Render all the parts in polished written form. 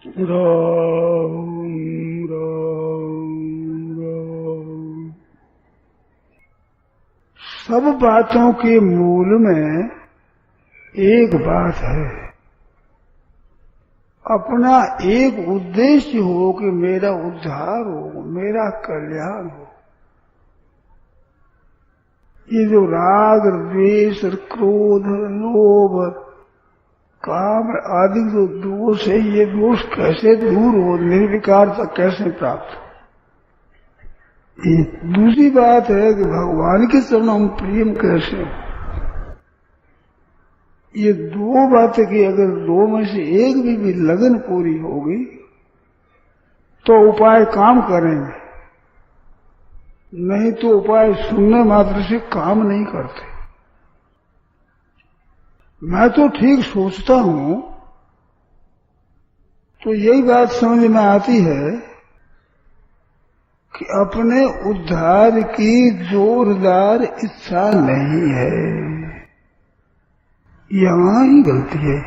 राम राम राम। सब बातों के मूल में एक बात है, अपना एक उद्देश्य हो कि मेरा उद्धार हो, मेरा कल्याण हो। ये जो राग द्वेष क्रोध लोभ काम आदि जो दोष है, ये दोष कैसे दूर हो, निर्विकारता कैसे प्राप्त हो। ये दूसरी बात है कि भगवान के चरणों में प्रेम कैसे हो। ये दो बातें की अगर दो में से एक भी लगन पूरी होगी तो उपाय काम करेंगे, नहीं तो उपाय सुनने मात्र से काम नहीं करते। मैं तो ठीक सोचता हूं तो यही बात समझ में आती है कि अपने उद्धार की जोरदार इच्छा नहीं है, यहां ही गलती है।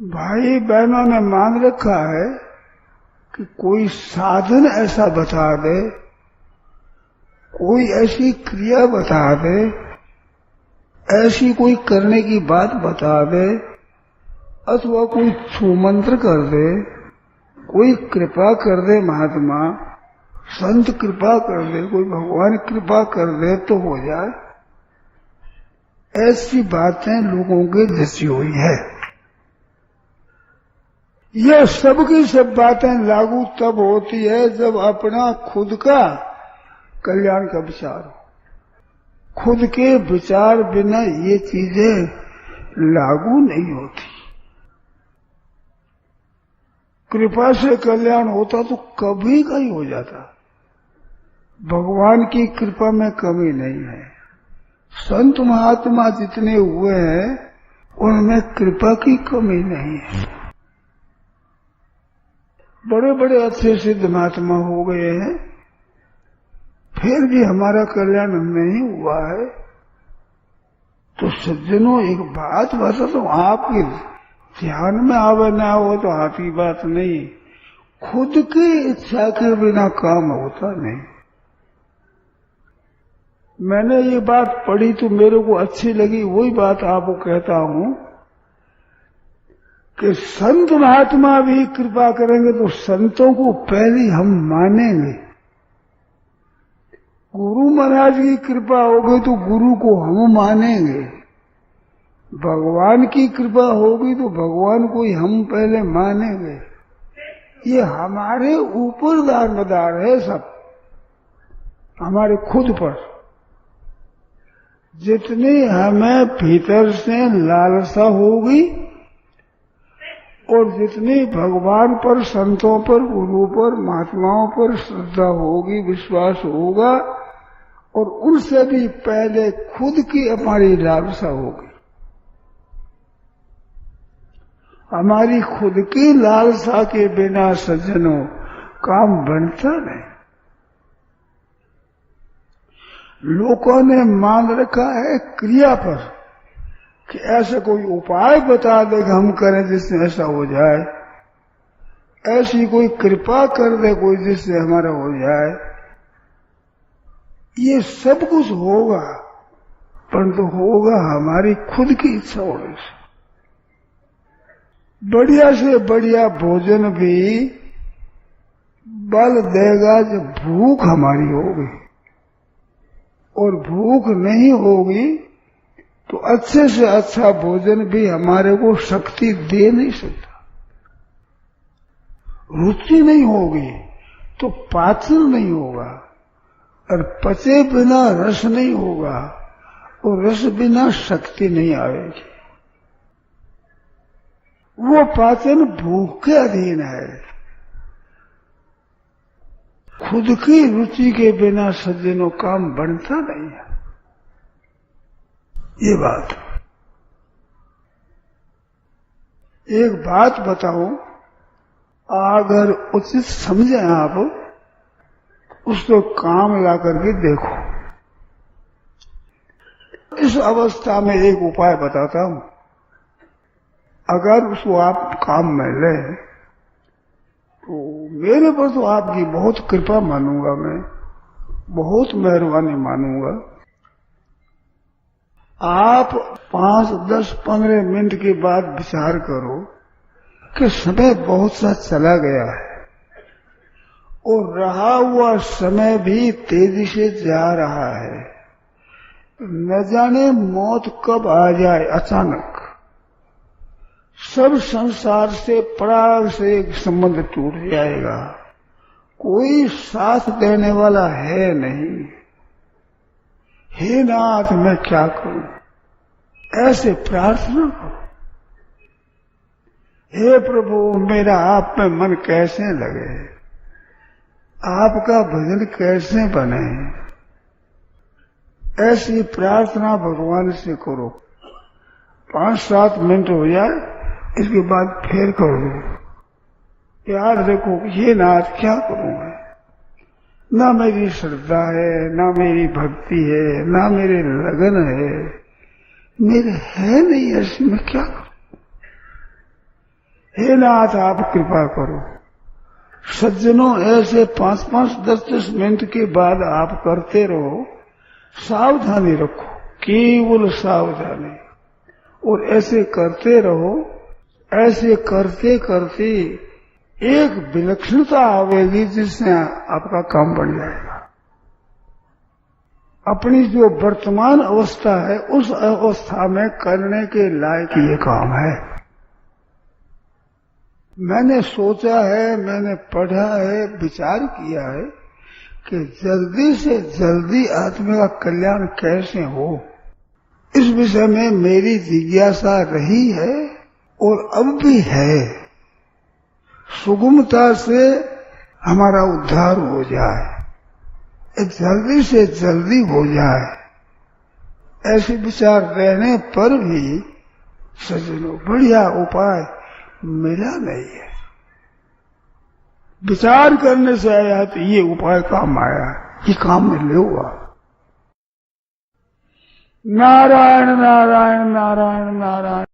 भाई बहनों ने मान रखा है कि कोई साधन ऐसा बता दे, कोई ऐसी क्रिया बता दे, ऐसी कोई करने की बात बता दे, अथवा कोई छूमंत्र कर दे, कोई कृपा कर दे, महात्मा संत कृपा कर दे, कोई भगवान कृपा कर दे तो हो जाए। ऐसी बातें लोगों के जैसी हुई है। यह सबकी सब बातें लागू तब होती है जब अपना खुद का कल्याण का विचार हो। खुद के विचार बिना ये चीजें लागू नहीं होती। कृपा से कल्याण होता तो कभी का ही हो जाता। भगवान की कृपा में कमी नहीं है। संत महात्मा जितने हुए हैं उनमें कृपा की कमी नहीं है। बड़े बड़े अच्छे सिद्ध महात्मा हो गए हैं, फिर भी हमारा कल्याण नहीं हुआ है। तो सज्जनों एक बात बता तो आपके ध्यान में आवे ना हो तो आपकी बात नहीं, खुद की इच्छा के बिना काम होता नहीं। मैंने ये बात पढ़ी तो मेरे को अच्छी लगी, वही बात आपको कहता हूं कि संत महात्मा भी कृपा करेंगे तो संतों को पहले हम मानेंगे। गुरु महाराज की कृपा होगी तो गुरु को हम मानेंगे। भगवान की कृपा होगी तो भगवान को ही हम पहले मानेंगे। ये हमारे ऊपर दारोमदार है, सब हमारे खुद पर। जितनी हमें भीतर से लालसा होगी और जितनी भगवान पर, संतों पर, गुरु पर, महात्माओं पर श्रद्धा होगी, विश्वास होगा, और उनसे भी पहले खुद की हमारी लालसा होगी। हमारी खुद की लालसा के बिना सज्जनों काम बनता नहीं। लोगों ने मान रखा है क्रिया पर कि ऐसा कोई उपाय बता दे कि हम करें जिससे ऐसा हो जाए, ऐसी कोई कृपा कर दे कोई जिससे हमारा हो जाए। ये सब कुछ होगा, परंतु होगा हमारी खुद की इच्छा होने से। बढ़िया से बढ़िया भोजन भी बल देगा जब भूख हमारी होगी, और भूख नहीं होगी तो अच्छे से अच्छा भोजन भी हमारे को शक्ति दे नहीं सकता। रुचि नहीं होगी तो पाचन नहीं होगा, और पचे बिना रस नहीं होगा, और रस बिना शक्ति नहीं आएगी। वो पाचन भूख के अधीन है। खुद की रुचि के बिना सज्जनों काम बनता नहीं है। ये बात। एक बात बताओ, अगर उचित समझे आप उसको काम ला करके देखो। इस अवस्था में एक उपाय बताता हूं। अगर उसको आप काम में लें तो मेरे पर तो आपकी बहुत कृपा मानूंगा, मैं बहुत मेहरबानी मानूंगा। आप 5, 10, 15 मिनट के बाद विचार करो कि समय बहुत सा चला गया है और रहा हुआ समय भी तेजी से जा रहा है। न जाने मौत कब आ जाए अचानक। सब संसार से पराग से एक संबंध टूट जाएगा, कोई साथ देने वाला है नहीं। हे नाथ, मैं क्या करूं? ऐसे प्रार्थना करो, हे प्रभु मेरा आप में मन कैसे लगे, आपका भजन कैसे बने। ऐसी प्रार्थना भगवान से करो। 5-7 मिनट हो जाए, इसके बाद फिर करो। यार देखो, ये नाथ क्या करूं मैं? ना मेरी श्रद्धा है, ना मेरी भक्ति है, ना मेरे लगन है, मेरे है नहीं, ऐसी मैं क्या करूं? हे नाथ, आप कृपा करो। सज्जनों, ऐसे 5-5, 10-10 मिनट के बाद आप करते रहो। सावधानी रखो, केवल सावधानी, और ऐसे करते रहो। ऐसे करते करते एक विलक्षणता आवेगी जिससे आपका काम बढ़ जाएगा। अपनी जो वर्तमान अवस्था है उस अवस्था में करने के लायक ये काम है। मैंने सोचा है, मैंने पढ़ा है, विचार किया है कि जल्दी से जल्दी आत्मा का कल्याण कैसे हो, इस विषय में मेरी जिज्ञासा रही है और अब भी है। सुगमता से हमारा उद्धार हो जाए, जल्दी से जल्दी हो जाए, ऐसे विचार रहने पर भी सज्जनों बढ़िया उपाय मिला नहीं है। विचार करने से आया तो ये उपाय काम आया, ये काम में ले हुआ। नारायण नारायण नारायण नारायण।